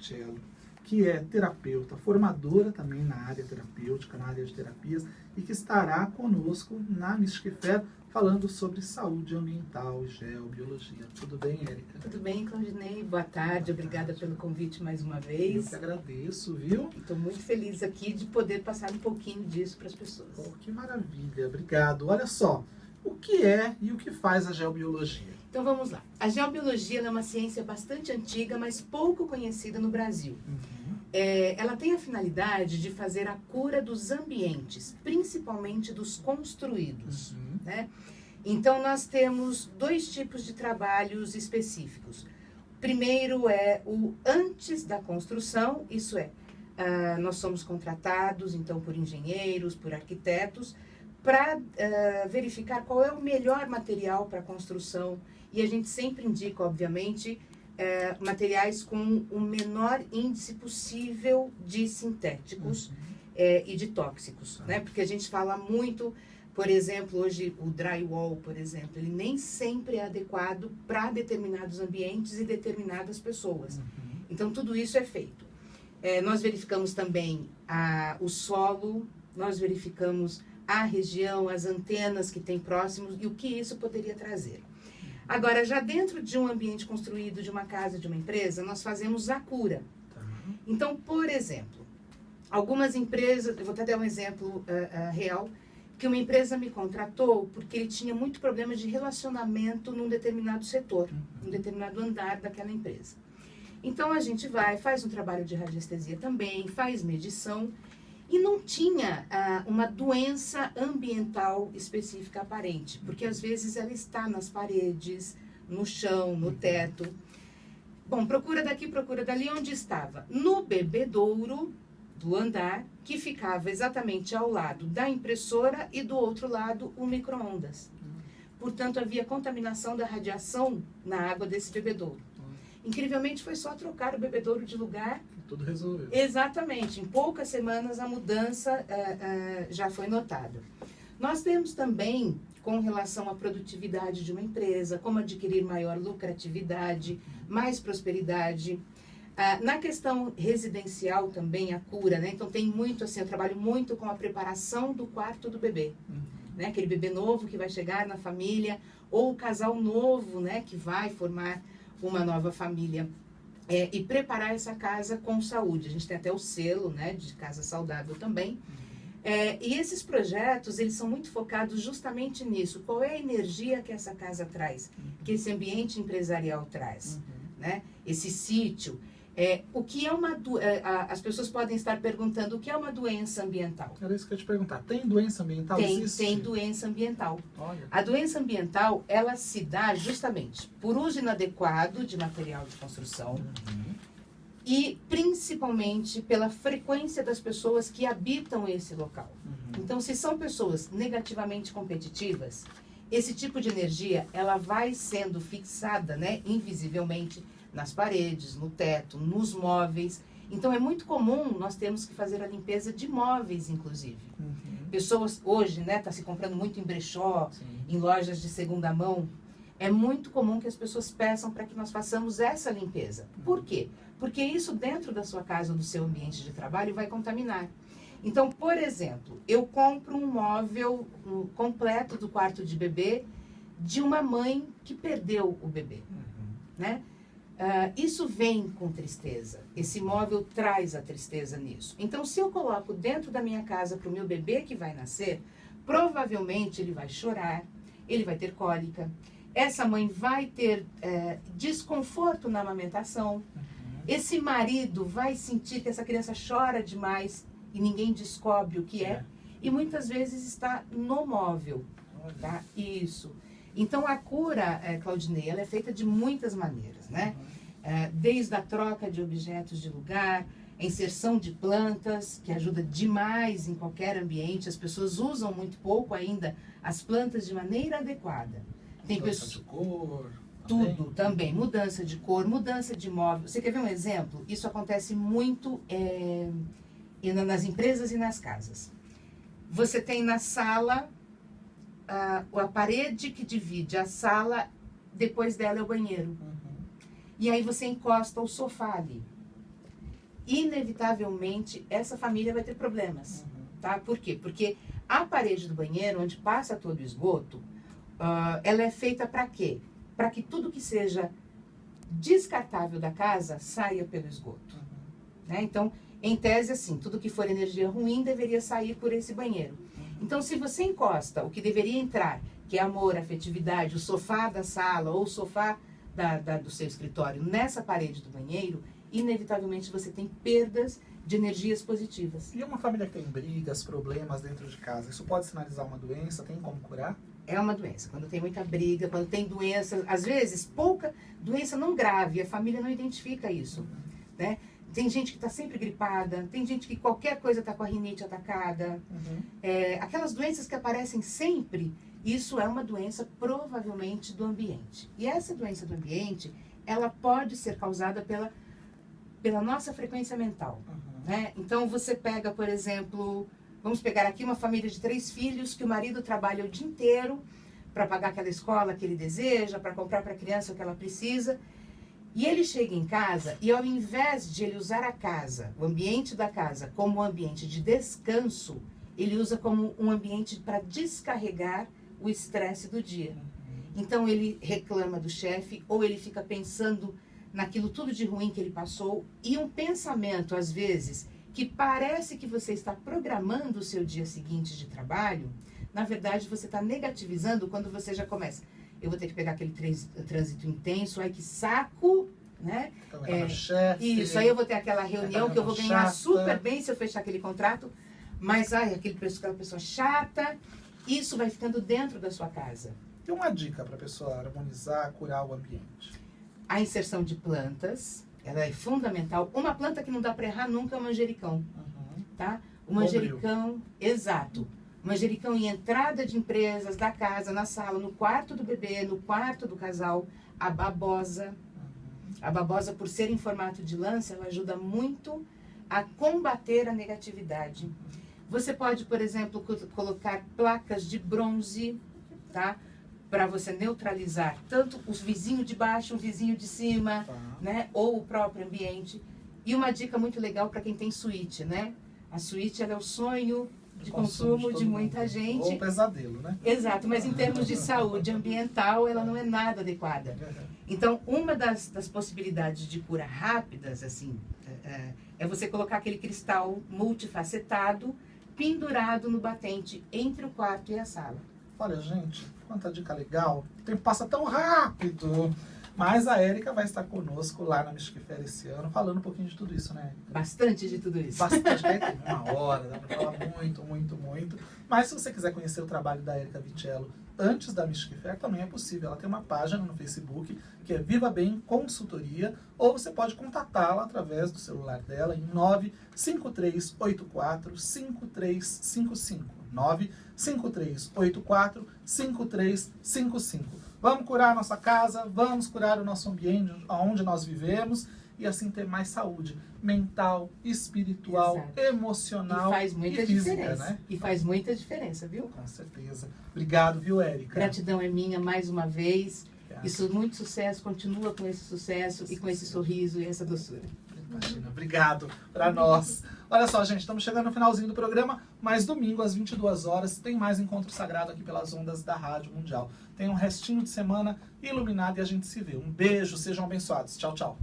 Marcello, que é terapeuta, formadora também na área terapêutica, na área de terapias, e que estará conosco na Mystic Fair falando sobre saúde ambiental e geobiologia. Tudo bem, Érica? Tudo bem, Claudinei? Boa tarde, obrigada pelo convite mais uma vez. Eu que agradeço, viu? Estou muito feliz aqui de poder passar um pouquinho disso para as pessoas. Oh, que maravilha, obrigado. Olha só, o que é e o que faz a geobiologia? Então vamos lá. A geobiologia é uma ciência bastante antiga, mas pouco conhecida no Brasil. Ela tem a finalidade de fazer a cura dos ambientes, principalmente dos construídos. Né? Então nós temos dois tipos de trabalhos específicos. Primeiro é o antes da construção, isso é, nós somos contratados então por engenheiros, por arquitetos, para verificar qual é o melhor material para a construção. E a gente sempre indica, obviamente, materiais com o menor índice possível de sintéticos e de tóxicos, né? Porque a gente fala muito, por exemplo, hoje o drywall, por exemplo, ele nem sempre é adequado para determinados ambientes e determinadas pessoas. Então, tudo isso é feito. Nós verificamos também o solo, nós verificamos a região, as antenas que tem próximos e o que isso poderia trazer. Agora, já dentro de um ambiente construído, de uma casa, de uma empresa, nós fazemos a cura. Então, por exemplo, algumas empresas, eu vou até dar um exemplo real, que uma empresa me contratou porque ele tinha muito problema de relacionamento num determinado setor, num determinado andar daquela empresa. Então, a gente vai, faz um trabalho de radiestesia também, faz medição, e não tinha uma doença ambiental específica aparente, porque às vezes ela está nas paredes, no chão, no teto. Bom, procura daqui, procura dali, onde estava? No bebedouro do andar, que ficava exatamente ao lado da impressora e do outro lado o micro-ondas. Portanto, havia contaminação da radiação na água desse bebedouro. Incrivelmente, foi só trocar o bebedouro de lugar. Tudo resolveu. Exatamente. Em poucas semanas, a mudança já foi notada. Nós temos também, com relação à produtividade de uma empresa, como adquirir maior lucratividade, mais prosperidade. Na questão residencial também, a cura, né? Então, tem muito, assim, eu trabalho muito com a preparação do quarto do bebê. Né? Aquele bebê novo que vai chegar na família, ou o casal novo, né, que vai formar uma nova família, e preparar essa casa com saúde. A gente tem até o selo, né, de casa saudável também. E esses projetos, eles são muito focados justamente nisso. Qual é a energia que essa casa traz, que esse ambiente empresarial traz, né? Esse sítio. O que é as pessoas podem estar perguntando o que é uma doença ambiental. Era isso que eu ia te perguntar. Tem doença ambiental? Tem doença ambiental. Olha. A doença ambiental, ela se dá justamente por uso inadequado de material de construção e principalmente pela frequência das pessoas que habitam esse local. Então, se são pessoas negativamente competitivas, esse tipo de energia, ela vai sendo fixada, né, invisivelmente, nas paredes, no teto, nos móveis. Então, é muito comum nós termos que fazer a limpeza de móveis, inclusive. Pessoas, hoje, né, tá se comprando muito em brechó, em lojas de segunda mão. É muito comum que as pessoas peçam para que nós façamos essa limpeza. Por quê? Porque isso dentro da sua casa ou do seu ambiente de trabalho vai contaminar. Então, por exemplo, eu compro um móvel completo do quarto de bebê de uma mãe que perdeu o bebê, né? Isso vem com tristeza. Esse móvel traz a tristeza nisso. Então, se eu coloco dentro da minha casa para o meu bebê que vai nascer, provavelmente ele vai chorar, ele vai ter cólica, essa mãe vai ter desconforto na amamentação, esse marido vai sentir que essa criança chora demais e ninguém descobre o que é, e muitas vezes está no móvel, tá? Isso. Então, a cura, Claudinei, ela é feita de muitas maneiras, né? Desde a troca de objetos de lugar, a inserção de plantas, que ajuda demais em qualquer ambiente. As pessoas usam muito pouco ainda as plantas de maneira adequada. Tem mudança de cor. Tudo também. Mudança de cor, mudança de móvel. Você quer ver um exemplo? Isso acontece muito nas empresas e nas casas. Você tem na sala a parede que divide a sala, depois dela é o banheiro. E aí você encosta o sofá ali. inevitavelmente essa família vai ter problemas. Tá? Por quê? Porque a parede do banheiro, onde passa todo o esgoto, ela é feita para quê? Para que tudo que seja descartável da casa saia pelo esgoto. Né? Então, em tese, assim, tudo que for energia ruim deveria sair por esse banheiro. Então, se você encosta o que deveria entrar, que é amor, afetividade, o sofá da sala ou o sofá do seu escritório nessa parede do banheiro, inevitavelmente você tem perdas de energias positivas. E uma família que tem brigas, problemas dentro de casa, isso pode sinalizar uma doença? Tem como curar? É uma doença. Quando tem muita briga, quando tem doença, às vezes pouca doença não grave, a família não identifica isso. Né? Tem gente que está sempre gripada, tem gente que qualquer coisa está com a rinite atacada. Aquelas doenças que aparecem sempre, isso é uma doença provavelmente do ambiente. E essa doença do ambiente, ela pode ser causada pela nossa frequência mental. Né? Então você pega, por exemplo, vamos pegar aqui uma família de 3 filhos, que o marido trabalha o dia inteiro para pagar aquela escola que ele deseja, para comprar para a criança o que ela precisa. E ele chega em casa e, ao invés de ele usar a casa, o ambiente da casa, como um ambiente de descanso, ele usa como um ambiente para descarregar o estresse do dia. Então ele reclama do chefe, ou ele fica pensando naquilo tudo de ruim que ele passou, e um pensamento, às vezes, que parece que você está programando o seu dia seguinte de trabalho, na verdade você está negativizando quando você já começa. Eu vou ter que pegar aquele trânsito intenso, ai que saco, né? Isso, aí eu vou ter aquela reunião que eu vou ganhar super bem se eu fechar aquele contrato, mas aquela pessoa chata, isso vai ficando dentro da sua casa. E uma dica para a pessoa harmonizar, curar o ambiente? A inserção de plantas, ela é fundamental. Uma planta que não dá para errar nunca é o manjericão. Tá? O manjericão, exato. O manjericão em entrada de empresas, da casa, na sala, no quarto do bebê, no quarto do casal. A babosa. A babosa, por ser em formato de lança, ela ajuda muito a combater a negatividade. Você pode, por exemplo, colocar placas de bronze, tá? Para você neutralizar tanto os vizinhos de baixo, o vizinho de cima, né? Ou o próprio ambiente. E uma dica muito legal para quem tem suíte, né? A suíte, ela é o sonho de consumo de muita gente. Ou pesadelo, né? Exato, mas em termos de saúde ambiental, ela não é nada adequada. Então, uma das possibilidades de cura rápidas, assim, é você colocar aquele cristal multifacetado pendurado no batente entre o quarto e a sala. Olha, gente, quanta dica legal. O tempo passa tão rápido. Mas a Érica vai estar conosco lá na Misquiféria esse ano, falando um pouquinho de tudo isso, né? Bastante de tudo isso. Bastante, aí tem 1 hora, dá pra falar muito, muito, muito. Mas se você quiser conhecer o trabalho da Érica Vicello antes da Misquiféria, também é possível. Ela tem uma página no Facebook, que é Viva Bem Consultoria, ou você pode contatá-la através do celular dela em 95384-5355. 95384-5355. Vamos curar a nossa casa, vamos curar o nosso ambiente onde nós vivemos e assim ter mais saúde mental, espiritual, exato, emocional e faz muita e física, diferença, né? E faz muita diferença, viu? Com certeza. Obrigado, viu, Érica? Gratidão é minha mais uma vez. Isso, muito sucesso, continua com esse sucesso e com esse sorriso e essa doçura. Imagina, obrigado para nós. Olha só, gente, estamos chegando no finalzinho do programa, mas domingo às 22 horas tem mais Encontro Sagrado aqui pelas ondas da Rádio Mundial. Tem um restinho de semana iluminado e a gente se vê. Um beijo, sejam abençoados. Tchau, tchau.